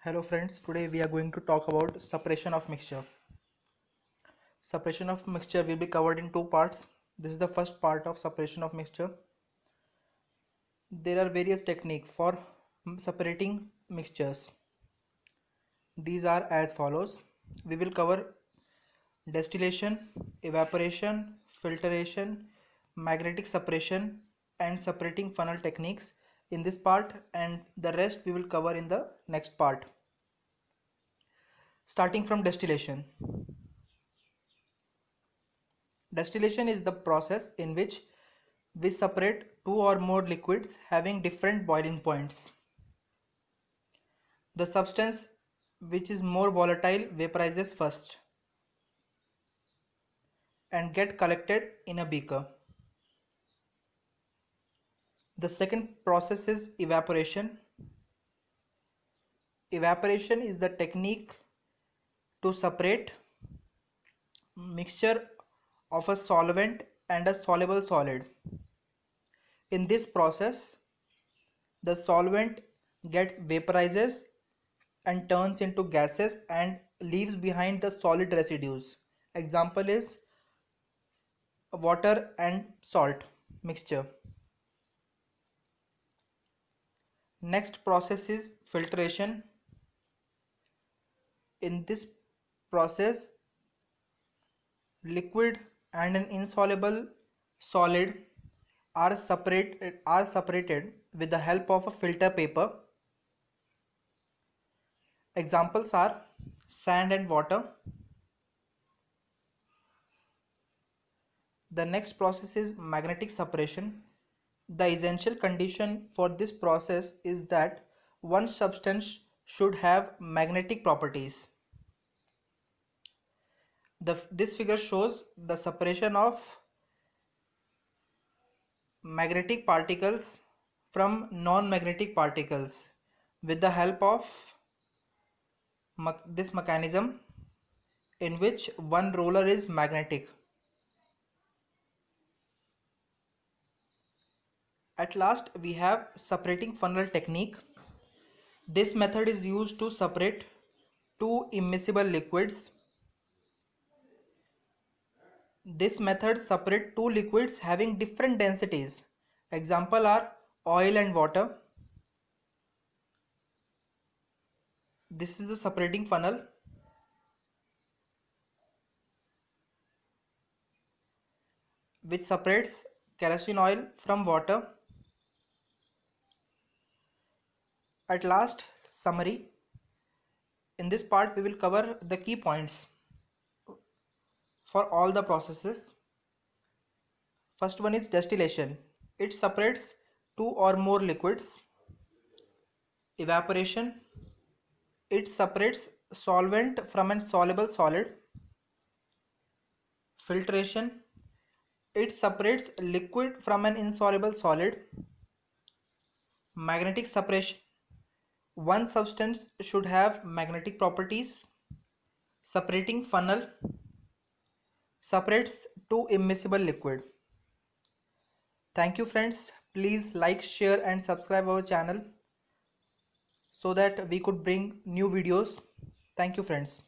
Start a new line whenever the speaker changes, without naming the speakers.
Hello friends, today we are going to talk about separation of mixture. Separation of mixture will be covered in two parts. This is the first part of separation of mixture. There are various techniques for separating mixtures. These are as follows. We will cover distillation, evaporation, filtration, magnetic separation and separating funnel techniques in this part, and the rest we will cover in the next part. Starting from distillation. Distillation is the process in which we separate two or more liquids having different boiling points. The substance which is more volatile vaporizes first and get collected in a beaker. The second process is evaporation. Evaporation is the technique to separate mixture of a solvent and a soluble solid. In this process, the solvent gets vaporizes and turns into gases and leaves behind the solid residues. Example is water and salt mixture. Next process is filtration. In this process, liquid and an insoluble solid are separated with the help of a filter paper. Examples are sand and water. The next process is magnetic separation. The essential condition for this process is that one substance should have magnetic properties. This figure shows the separation of magnetic particles from non-magnetic particles with the help of this mechanism in which one roller is magnetic. At last, we have separating funnel technique. This method is used to separate two immiscible liquids. This method separates two liquids having different densities. Example are oil and water. This is the separating funnel. Which separates kerosene oil from water. At last, summary. In this part, we will cover the key points for all the processes. First one is distillation. It separates two or more liquids. Evaporation. It separates solvent from a soluble solid. Filtration. It separates liquid from an insoluble solid. Magnetic separation. One substance should have magnetic properties. Separating funnel separates two immiscible liquid. Thank you friends. Please like, share and subscribe our channel so that we could bring new videos. Thank you friends.